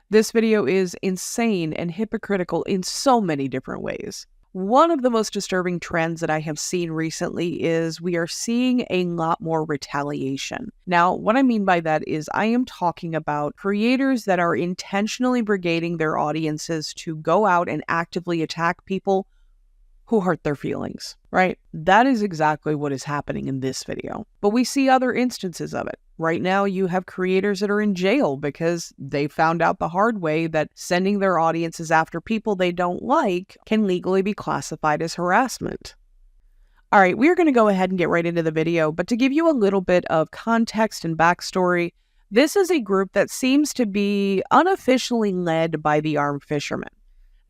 This video is insane and hypocritical in so many different ways. One of the most disturbing trends that I have seen recently is we are seeing a lot more retaliation. Now, what I mean by that is I am talking about creators that are intentionally brigading their audiences to go out and actively attack people who hurt their feelings, right? That is exactly what is happening in this video. But we see other instances of it. Right now, you have creators that are in jail because they found out the hard way that sending their audiences after people they don't like can legally be classified as harassment. All right, we're going to go ahead and get right into the video, but to give you a little bit of context and backstory, this is a group that seems to be unofficially led by the armed fishermen.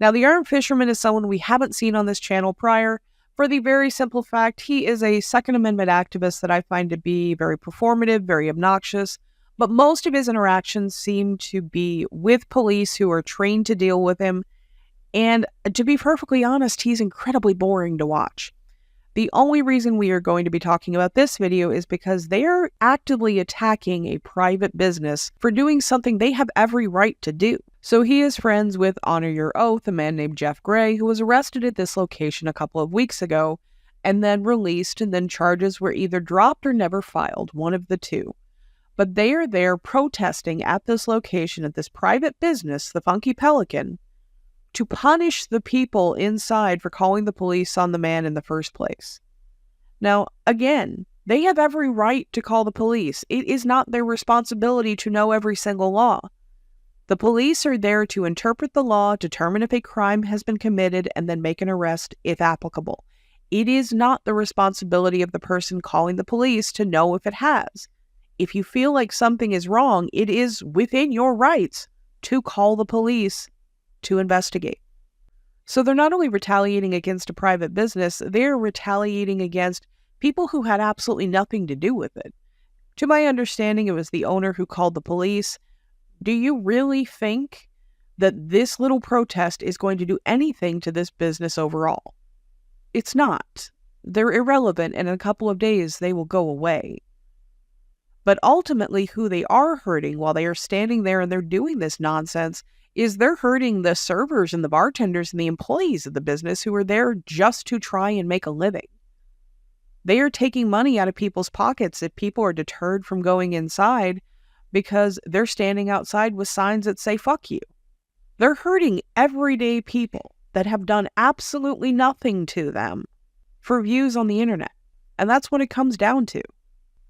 Now, the armed fisherman is someone we haven't seen on this channel prior, for the very simple fact he is a Second Amendment activist that I find to be very performative, very obnoxious, but most of his interactions seem to be with police who are trained to deal with him, and to be perfectly honest, he's incredibly boring to watch. The only reason we are going to be talking about this video is because they are actively attacking a private business for doing something they have every right to do. So he is friends with Honor Your Oath, a man named Jeff Gray, who was arrested at this location a couple of weeks ago, and then released, and then charges were either dropped or never filed, one of the two. But they are there protesting at this location at this private business, the Funky Pelican, to punish the people inside for calling the police on the man in the first place. Now, again, they have every right to call the police. It is not their responsibility to know every single law. The police are there to interpret the law, determine if a crime has been committed, and then make an arrest if applicable. It is not the responsibility of the person calling the police to know if it has. If you feel like something is wrong, it is within your rights to call the police to investigate. So they're not only retaliating against a private business, they're retaliating against people who had absolutely nothing to do with it. To my understanding, it was the owner who called the police. Do you really think that this little protest is going to do anything to this business overall? It's not. They're irrelevant, and in a couple of days they will go away. But ultimately, who they are hurting while they are standing there and they're doing this nonsense is they're hurting the servers and the bartenders and the employees of the business who are there just to try and make a living. They are taking money out of people's pockets if people are deterred from going inside because they're standing outside with signs that say, "Fuck you." They're hurting everyday people that have done absolutely nothing to them for views on the internet. And that's what it comes down to.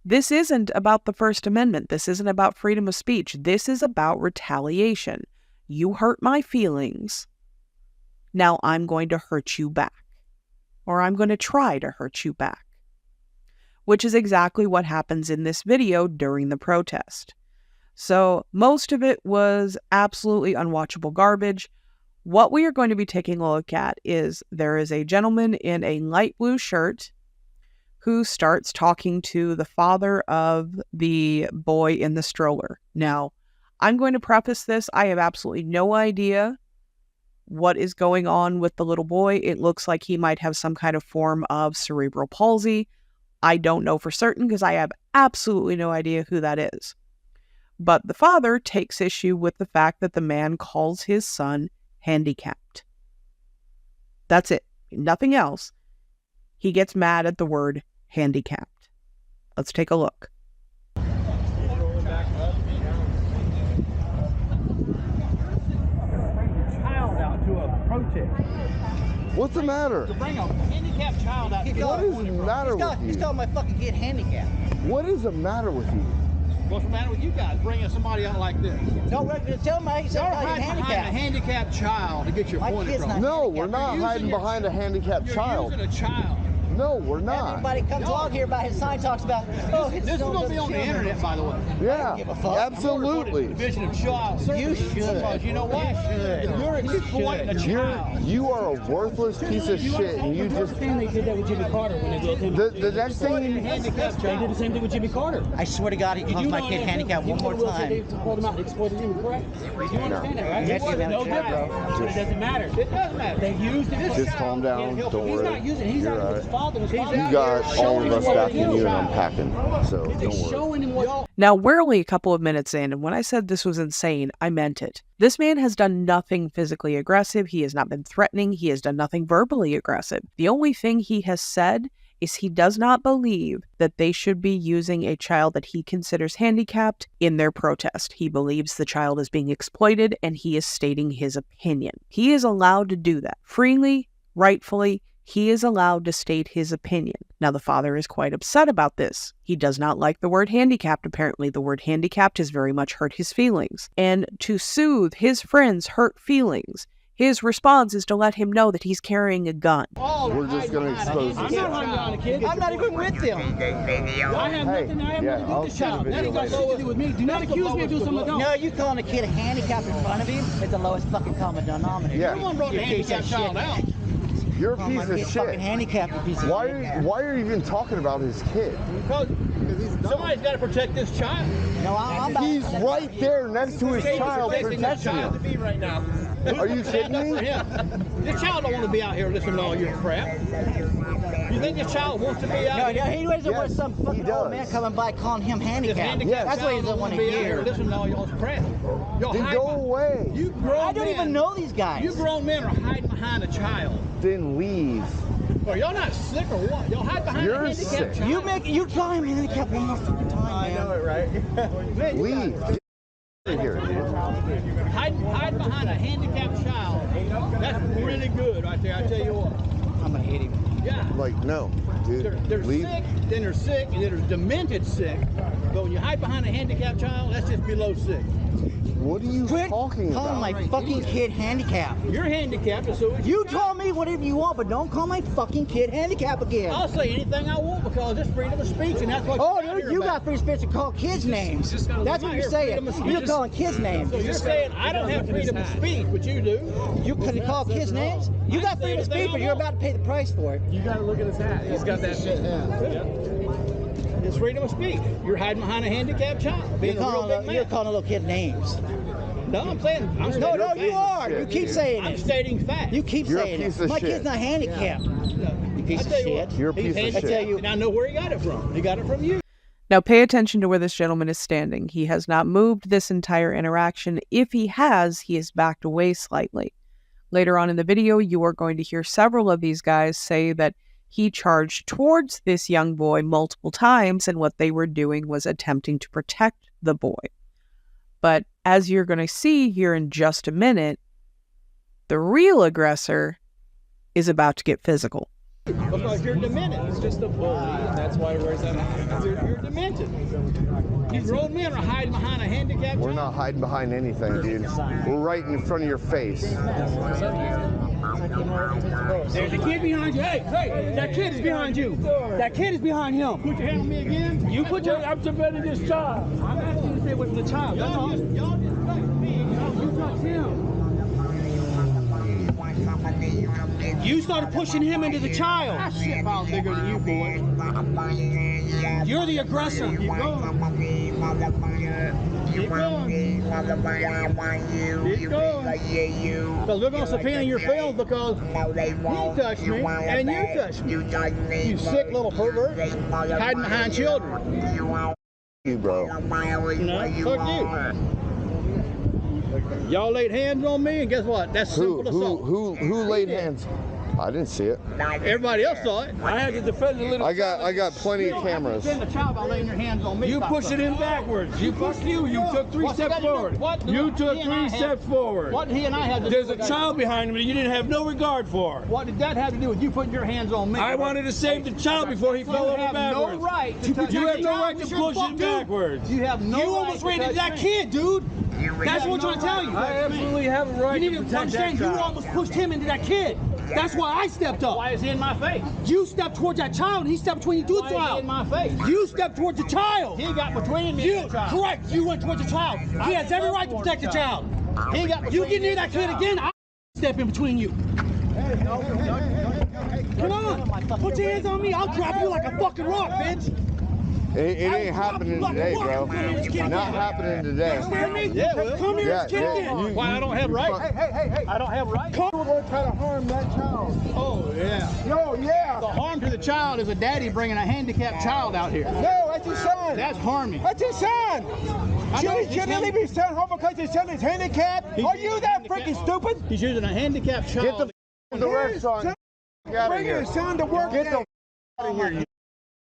This isn't about the First Amendment. This isn't about freedom of speech. This is about retaliation. You hurt my feelings. Now I'm going to hurt you back. Or I'm going to try to hurt you back. Which is exactly what happens in this video during the protest. So most of it was absolutely unwatchable garbage. What we are going to be taking a look at is there is a gentleman in a light blue shirt who starts talking to the father of the boy in the stroller. Now, I'm going to preface this. I have absolutely no idea what is going on with the little boy. It looks like he might have some kind of form of cerebral palsy. I don't know for certain because I have absolutely no idea who that is. But the father takes issue with the fact that the man calls his son handicapped. That's it. Nothing else. He gets mad at the word handicapped. Let's take a look. What's the matter? To bring a handicapped child out. What is the matter with you? He's calling my fucking kid handicapped. What is the matter with you? What's the matter with you guys bringing somebody out like this? Don't tell me he's behind a handicapped child to get your point across. No, we're not hiding behind a handicapped child. You're using a child. No, we're not. Everybody comes along here about his sign talks about, oh, this is going to be on the internet, by the way. Yeah, absolutely. Division of Child Services. You should. Because you know what? You're exploiting a child. You are a worthless piece of shit, and you just. They did that with Jimmy Carter when they built him. The next thing they did the same thing with Jimmy Carter. I swear to God, he calls my kid handicapped one more time. They pulled him out and exploited him, correct? You understand that, right? Yes, No different. It doesn't matter. It doesn't matter. They used it. Just calm down. Don't worry. He's not using it. He's not his fault. You got all of us backing you and unpacking, so don't worry. Now, we're only a couple of minutes in, and when I said this was insane, I meant it. This man has done nothing physically aggressive. He has not been threatening. He has done nothing verbally aggressive. The only thing he has said is he does not believe that they should be using a child that he considers handicapped in their protest. He believes the child is being exploited, and he is stating his opinion. He is allowed to do that freely, rightfully. He is allowed to state his opinion. Now, the father is quite upset about this. He does not like the word handicapped. Apparently, the word handicapped has very much hurt his feelings. And to soothe his friend's hurt feelings, his response is to let him know that he's carrying a gun. We're just going to expose this. I'm not hiding behind a kid. I'm not even with them. I have nothing. I have nothing to do with this child. That ain't got shit to do with me. Do not accuse me of doing something I don't. No, you calling a kid a handicap in front of him is the lowest fucking common denominator. Yeah. No one brought the handicapped child out. You're a Oh, piece my of kid's fucking shit. handicapped, you piece of shit. Why are you even talking about his kid? Because somebody's got to protect this child. No, I'm about He's right there next to his child Protecting this protecting child to him. be right now. Are you kidding Stand up for me? him. This child don't want to be out here listening to all your crap. You think this child wants to be out No, here? he doesn't want Yes, some he fucking does. old man coming by calling him This handicapped. handicapped That's what he child doesn't don't want to be out here hear. listening to all y'all's crap. Y'all Then hide go behind- away. You grown I don't men, even know these guys. You grown men are hiding behind a child. Then leave. Are y'all not sick or what? Y'all hide behind You're a handicapped sick. child. You call him handicapped one more fucking time, man. right? Man, you Leave. Get out of here, dude. hide behind a handicapped child. That's really good right there. I tell you what. I'm gonna hit him. Yeah. Like, no, dude. They're Leave. sick, then they're sick, and then there's demented sick. But when you hide behind a handicapped child, that's just below sick. What are you Quit talking calling about? my fucking kid handicapped. You're handicapped, and so is You call me whatever you want, but don't call my fucking kid handicapped again. I'll say anything I want because it's freedom of speech, and that's what Oh, you're out dude, here you about. got free speech to call kids names. That's what here, you're saying. freedom of speech. You're calling kids names. So you're saying I don't have freedom of speech, but you do. You couldn't call kids names? You got freedom of speech, but you're about to pay the price for it. You gotta look at his hat. He's got that shit. It's freedom of speech. You're hiding behind a handicapped child, being a real big You're man. calling a little kid names. No, I'm saying I'm No, stating no, you facts. are. You shit, keep dude. saying I'm it. stating facts. You keep You're a saying piece it. of My shit. kid's not handicapped. You piece I of tell you shit. what, You're a he's piece of handicapped, shit. you- and I know where he got it from. He got it from you. Now, pay attention to where this gentleman is standing. He has not moved this entire interaction. If he has, he has backed away slightly. Later on in the video, you are going to hear several of these guys say that he charged towards this young boy multiple times, and what they were doing was attempting to protect the boy. But as you're going to see here in just a minute, the real aggressor is about to get physical. Because you're demented. He's just a bully, and that's why he wears that mask. You're demented. You grown men are hiding behind a handicapped We're child. not hiding behind anything, dude. We're right in front of your face. There's a kid behind you. Hey, that kid is behind you. That kid is behind him. Put your hand on me again. You put your. I'm defending this child. I'm asking you to stay away from the child. That's all. Y'all just touched me. You touched him. You started pushing him into the My child. shit pile's bigger than you, boy. You're the aggressor. Keep going. Keep going. Keep going. Because we're going to subpoena your films because he touched me and you touched me. You sick little pervert. Hiding behind children. You, bro. You know? Fuck you. Y'all laid hands on me, and guess what? That's Who simple assault. who laid hands? I didn't see it. Everybody else saw it. I had to defend the little. I got plenty of cameras. Defend the child by laying your hands on me. You Stop pushing something. him backwards. You pushed you. You took three What's he steps got to do- forward. what do You he took and I three have- steps forward. What did he and I have to There's do a with child that? behind him that you didn't have no regard for. What did that have to do with you putting your hands on me? I wanted to save the child before he You fell over have backwards. no right to touch You have me. no right to push him backwards. You have no You right almost to ran into touch that me. kid, dude. That's have what I'm trying to no tell right you. to touch I absolutely have a right You to need to protect that understand. child. You almost pushed him into that kid. That's why I stepped up. Why is he in my face? You stepped towards that child, and he stepped between you two Why is he in my face? You stepped towards the child. He got between me and the child. Correct. You went towards the child. He has every right to protect the child. He got You between get me near and that the kid child. again, I'll step in between you. Come on. Put your hands on me. I'll drop you like a fucking rock, bitch. It ain't happening today, bro. Not happening today. Yeah, well. Come here, Yeah, this kid yeah, again. you- Why I don't have rights? Hey. I don't have rights? We're going to try to harm that child. Oh, yeah. No, yeah. The harm to the the child is a daddy bringing a handicapped child out here. No, that's his son. That's harming. That's his son. Shouldn't he leave his son home because his son is handicapped? Are you that freaking stupid? He's using a handicapped child. Get the restaurant. Get out of Bringing here. his son to work. Get the out of here.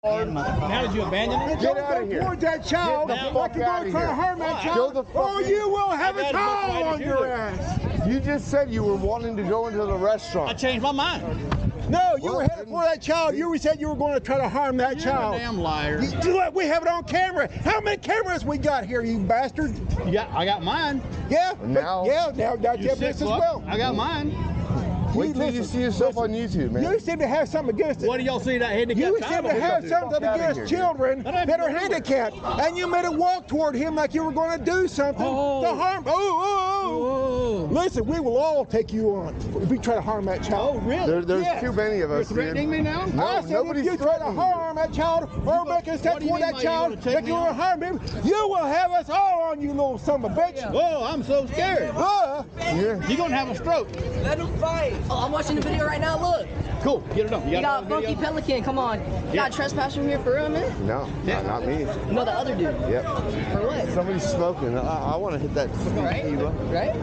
Now did you abandon it? Get out of here. Towards that child. Get the Like fuck you're out going of to try to here. harm that Go child. the fuck Oh, in. you will have a I got towel book on right your here. ass. You just said you were wanting to go into the I restaurant. changed my mind. No, you were headed for that child. You said you were going to try to harm that You're child. a damn liar. We have it on camera. How many cameras we got here, you bastard? I got mine. Yeah. Now- now You this sick as fuck. well. I got mine. Wait till you see yourself on YouTube, man. You seem to have something against it. What do y'all see that handicapped You child? seem to have something Fuck outta against here, children That ain't that are nowhere. handicapped, and you made a walk toward him like you were going to do something Oh. to harm. Oh. Listen, we will all take you on if we try to harm that Oh, child. really? There's Yeah. too many of You're us, threatening me dude. now? No, I said nobody's if you try to threatening you. harm that child or make a step what do you toward mean that by you're child gonna take like me you want to on? harm him, you will have us all on you, little son of a bitch. Oh, I'm so scared. Yeah. You're going to have a stroke. Let him fight. Oh, I'm watching the video right now. Look, Cool. Get it on. you got Funky Pelican. Come on. You got trespass from here for real, man? No, not me. No, the other dude. Yep. For what? Somebody's smoking. I want to hit that Right? speed, Right?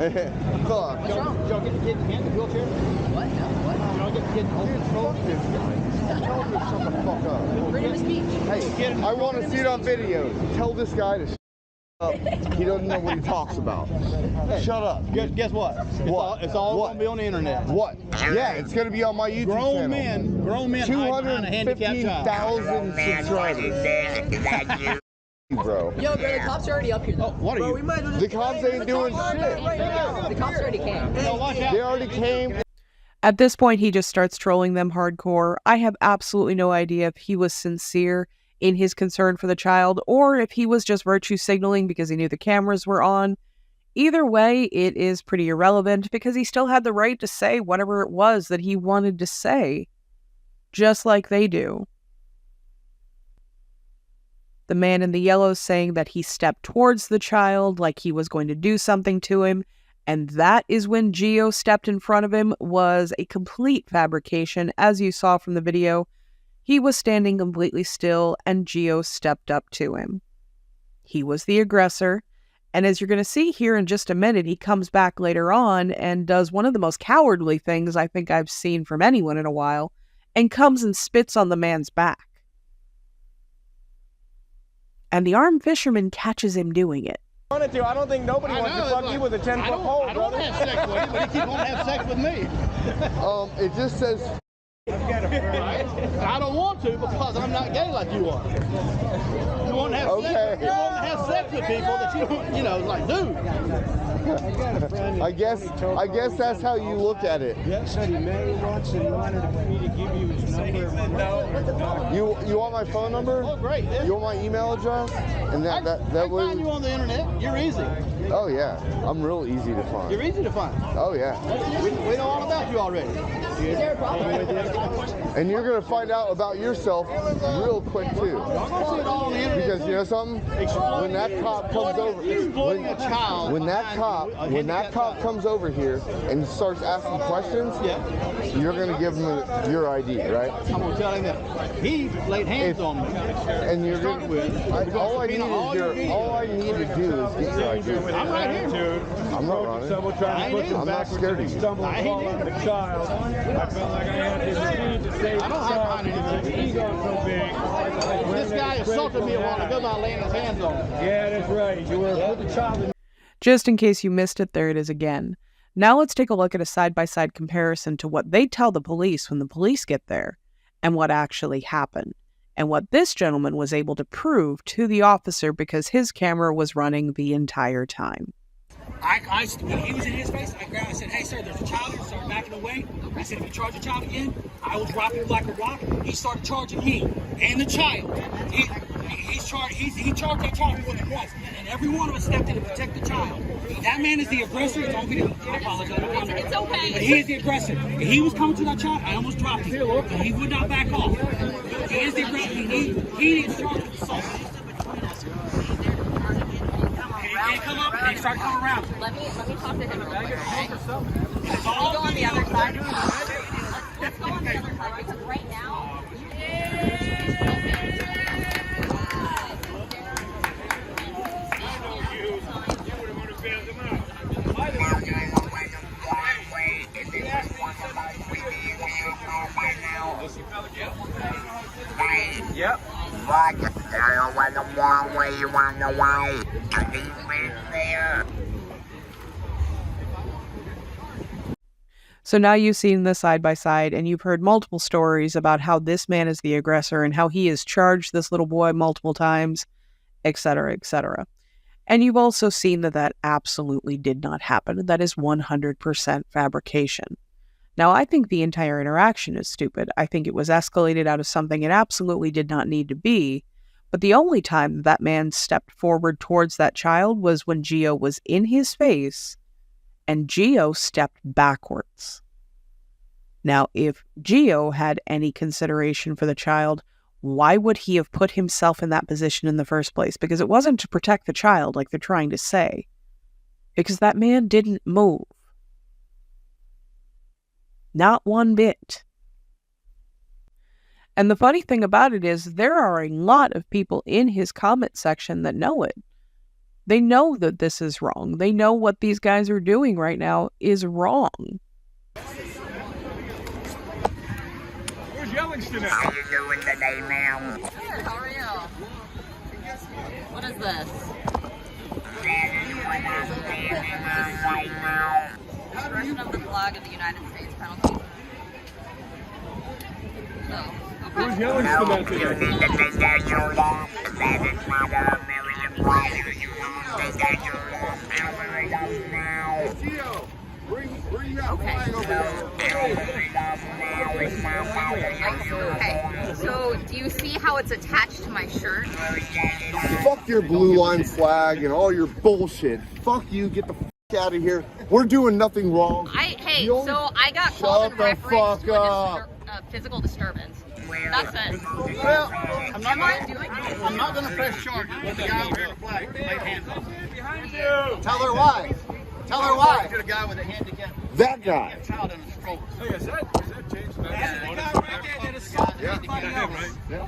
Fuck. What's wrong? Did y'all get the kid in the wheelchair? What? No, what? Did y'all get the kid in the wheelchair? Fuck this guy. Tell him to shut the fuck up. Freedom of speech. Hey, I want to see it on video. Tell this guy to shut up. He doesn't know what he talks about. Shut up. Guess what? It's all What? going to be on the internet. What? Yeah, it's going to be on my YouTube Grown channel. men hide behind a handicapped child. 215,000 subscribers. Bro. Yo, bro, the cops are already up here, though. What are you? The cops ain't doing shit. The cops already came. No, watch out. They already came. At this point, he just starts trolling them hardcore. I have absolutely no idea if he was sincere in his concern for the child or if he was just virtue signaling because he knew the cameras were on. Either way, it is pretty irrelevant because he still had the right to say whatever it was that he wanted to say, just like they do. The man in the yellow saying that he stepped towards the child like he was going to do something to him, and that is when Gio stepped in front of him, was a complete fabrication, as you saw from the video. He was standing completely still, and Gio stepped up to him. He was the aggressor, and as you're going to see here in just a minute, he comes back later on and does one of the most cowardly things I think I've seen from anyone in a while, and comes and spits on the man's back. And the armed fisherman catches him doing it. I don't think nobody wants to fuck you with a 10-foot pole, I don't have sex with him, but he keeps wanting to have sex with me. It just says I don't want to because I'm not gay like you are. You want to have sex? You want to have sex with people that you don't, like, dude. I guess that's how you look at it. Yes, said he met her once and wanted me to give you his number. You want my phone number? Oh, great. Yeah. You want my email address? And I that way. find you on the internet. You're easy. Oh yeah, I'm real easy to find. You're easy to find. Oh yeah. We know all about you already. Is there a problem with it? And you're gonna find out about yourself real quick too. I'm gonna see it all on the internet. Because you know something? When that cop comes over, Exploiting a child. when that cop comes over here and starts asking questions, you're gonna give him your ID, right? I'm gonna tell him that he laid hands on me. And you're gonna. All I need to do is get your ID. I'm right here. I'm not running. I'm not scared of you. I ain't either. I felt like I had this need to save I don't hide behind anything. Ego's so big. This guy assaulted me a while ago by laying his hands on me. Yeah, that's right. You were put the child in. Just in case you missed it, there it is again. Now let's take a look at a side-by-side comparison to what they tell the police when the police get there, and what actually happened, and what this gentleman was able to prove to the officer because his camera was running the entire time. When he was in his face, I grabbed, I said, hey sir, there's a child here, started backing away. I said, if you charge the child again, I will drop you like a rock. He started charging me and the child. He charged that child more than once. And every one of us stepped in to protect the child. That man is the aggressor. It's on video. I apologize. It's okay. But he is the aggressor. If he was coming to that child, I almost dropped him. But he would not back off. He is the aggressor. He is charged with assault. He can't come up and he started coming around. Let me talk to him real quick, okay? It's We'll all go on the other side. Let's go on the other side because right now, Yep. So now you've seen the side by side and you've heard multiple stories about how this man is the aggressor and how he has charged this little boy multiple times, etc., etc. And you've also seen that that absolutely did not happen. That is 100% fabrication. Now, I think the entire interaction is stupid. I think it was escalated out of something it absolutely did not need to be. But the only time that man stepped forward towards that child was when Gio was in his face and Gio stepped backwards. Now, if Gio had any consideration for the child, why would he have put himself in that position in the first place? Because it wasn't to protect the child like they're trying to say. Because that man didn't move. Not one bit. And the funny thing about it is there are a lot of people in his comment section that know it. They know that this is wrong. They know what these guys are doing right now is wrong. Where's Yellington at? How you doing today, ma'am? Good, how are you? What is this? That is what I'm standing on right now. Version of the flag of the United States penalty. So, Where's okay. Yellington No, at you today? need to take that your law. That is not a American flag. You take that your law. Power it up now. Gio, bring that Okay. flag over So, here. power it up now. It's not power it Okay, so do you see how it's attached to my shirt? Fuck your blue line flag and all your bullshit. Fuck you. Get the fuck out of here. We're doing nothing wrong. Hey, You only- so I got called in Shut the reference to fuck a up. physical disturbance. That's it. Well, I'm Am I not doing it? I'm not going to press charges with the guy wearing the flag laid hands on. Tell her why. Tell her why. To the guy with a handicap That guy. child in a stroller. Hey, is that James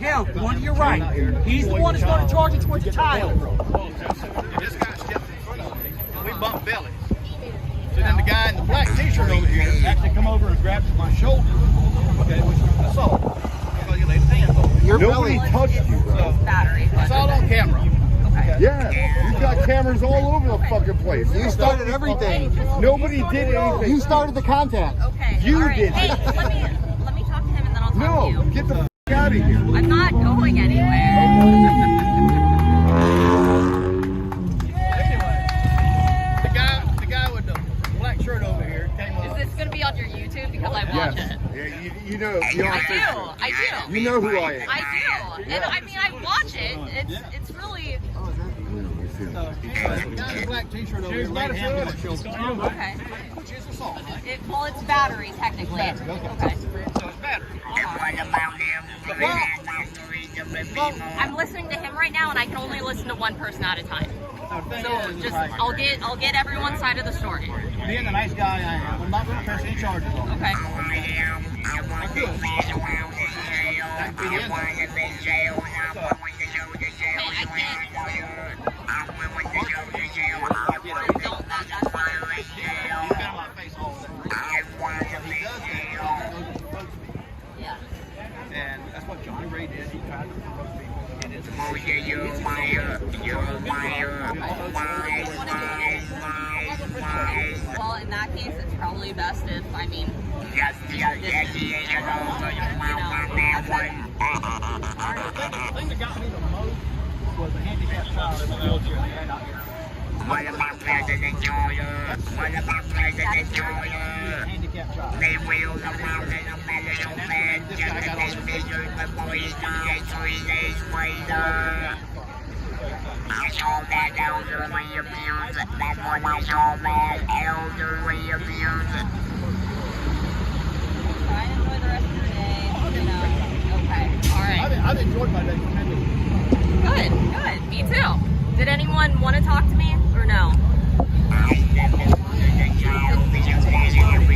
Yeah, one, you're right. He's the one that started charging towards the child. And this guy steps in front of me, and we bump bellies. So then the guy in the black t-shirt over here actually come over and grabs my shoulder, okay, which is assault. Because you laid his hands on me. Nobody touched you, bro. Battery. It's all on camera. Yeah, you've got cameras all over the fucking place. You started everything. Nobody did anything. You started the contact. Okay. You all right. did Hey, it. let me talk to him and then I'll talk to No, you. get the fuck out of here. I'm not going anywhere. The guy with the black shirt over here came Is up. this gonna be on your YouTube because I watch Yes. it? Yeah, you know. You I do. You know who I am. I do. And I mean, I watch it. It's really The guy in the black t-shirt over here laid hands on my shoulder. okay. Which is assault. Well, it's battery technically. Okay. So it's battery. And what about them? I'm listening to him right now, and I can only listen to one person at a time. So just I'll get everyone's side of the story. Being a nice guy I am, I'm not going to press any charges on him. Okay. Yeah. And that's what Johnny Ray did. He tried to provoke people. And it's Well, in that case, it's probably best if the thing that got me the most was a handicapped child in a wheelchair they had out here. What about President Jordan? What about President Jordan? Handicapped child. They wheeled around in a medical bed just to take pictures before he died 3 days later. I saw that elderly abuse. That's what I saw, that elderly abuse. try and enjoy the rest of your day. Okay. All right. I've enjoyed my day tremendously. Good. Me too. Did anyone want to talk to me or no?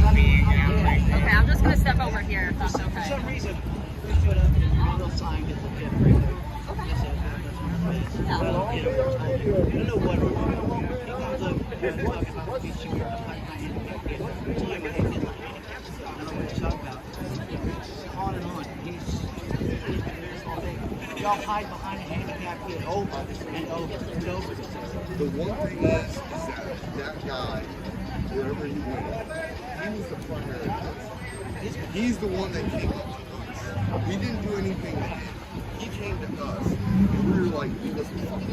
Okay, I'm just gonna step over here if that's okay. For some reason, we put up a little sign that the kid right there. Okay. Yes, I don't know what. He comes over and talking about being secure. I'm like, I am. Tell him I hate it. I don't know what to talk about. On and on. y'all hide behind a handicap kid over and over and over. The one thing is that guy, wherever he went, he was the primary person. He's the one that came up to us. We didn't do anything to him. He came to us. And we were like, leave us alone.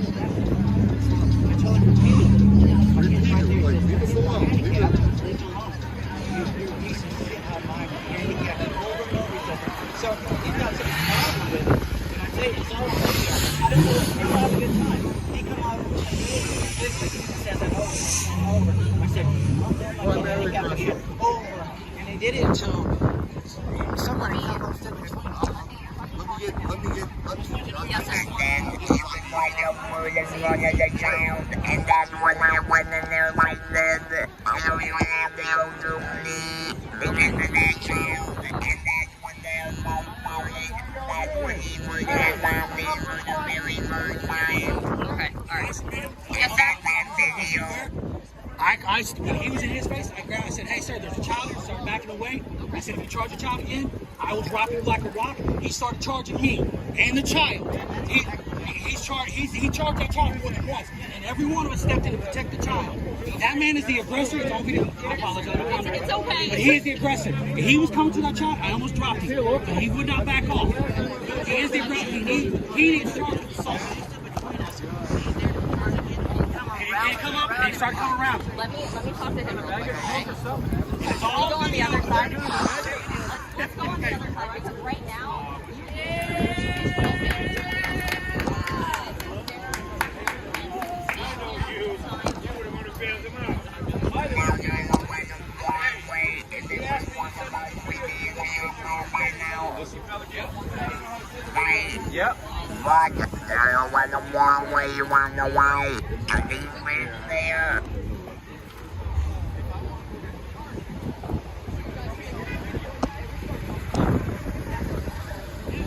I tell him repeatedly. Like, leave us alone. Leave us alone. You piece of shit out of my handicap kid over and over again. So he's got some problem with it. And I tell you, it's all I don't know. He's having a good time. He come out and he said that over and over. I said, I'm there, my handicap kid over. And they did it until somebody came up to me. Let me get Yes, sir. And then he was like a fool as long as a child. And then when I went in there like this, I don't even have the old to me. Because of that child. And that's when they're so sorry. That's when he was allowed me for the very first time. Okay, alright. Yes, that's that video. When he was in his face, I said, hey, sir, there's a child here. Started backing away. I said, if you charge a child again, I will drop you like a rock. He started charging me and the child. He charged that child for what it was. And every one of us stepped in to protect the child. That man is the aggressor. It's on video. I apologize. It's okay. But he is the aggressor. If he was coming to that child, I almost dropped him. But he would not back off. He is the aggressor. He needs to charge with assault. They come up and they start coming around. Let me talk to him real quick, okay? It's Let's all go on the video. other side. Let's go on the other side because right now. Yep. But I don't want the wrong way, you want the way. And he went there.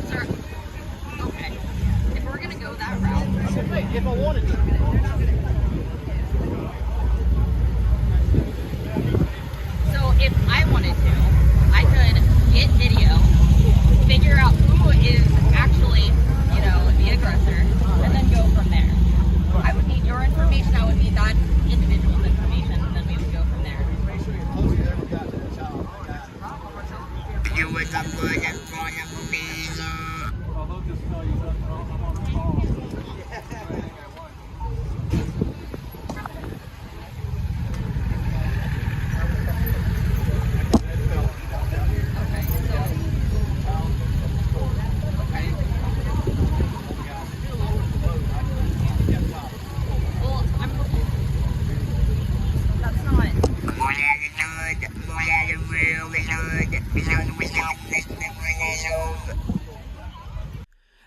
Sir, okay. If we're gonna go that route, If I wanted to. so if I wanted to, I could get video, figure out who is actually, the aggressor, and then go from there. I would need your information, I would need that individual's information, and then we would go from there. You was a good in front of me.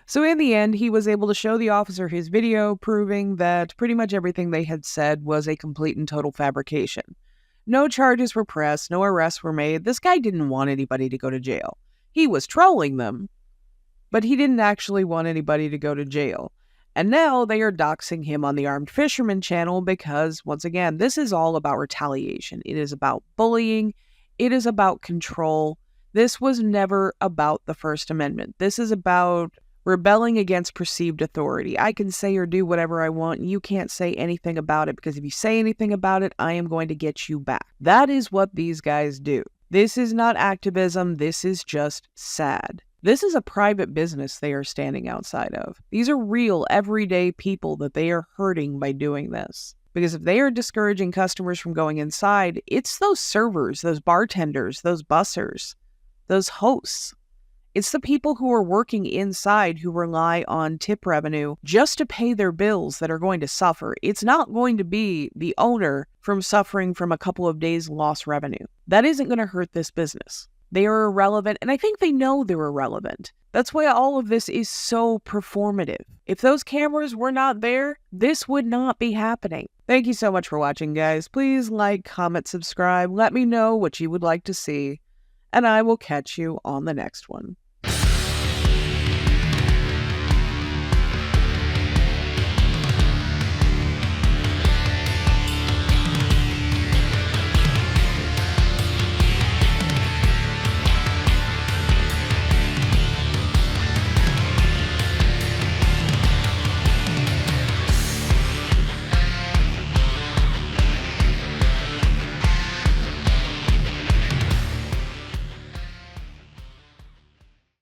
So in the end, he was able to show the officer his video, proving that pretty much everything they had said was a complete and total fabrication. No charges were pressed, no arrests were made. This guy didn't want anybody to go to jail. He was trolling them, but he didn't actually want anybody to go to jail. And now they are doxing him on the Armed Fisherman channel because, once again, this is all about retaliation. It is about bullying. It is about control. This was never about the First Amendment. This is about rebelling against perceived authority. I can say or do whatever I want, and you can't say anything about it, because if you say anything about it, I am going to get you back. That is what these guys do. This is not activism. This is just sad. This is a private business they are standing outside of. These are real, everyday people that they are hurting by doing this. Because if they are discouraging customers from going inside, it's those servers, those bartenders, those bussers, those hosts. It's the people who are working inside who rely on tip revenue just to pay their bills that are going to suffer. It's not going to be the owner from suffering from a couple of days lost revenue. That isn't going to hurt this business. They are irrelevant, and I think they know they're irrelevant. That's why all of this is so performative. If those cameras were not there, this would not be happening. Thank you so much for watching, guys. Please like, comment, subscribe. Let me know what you would like to see, and I will catch you on the next one.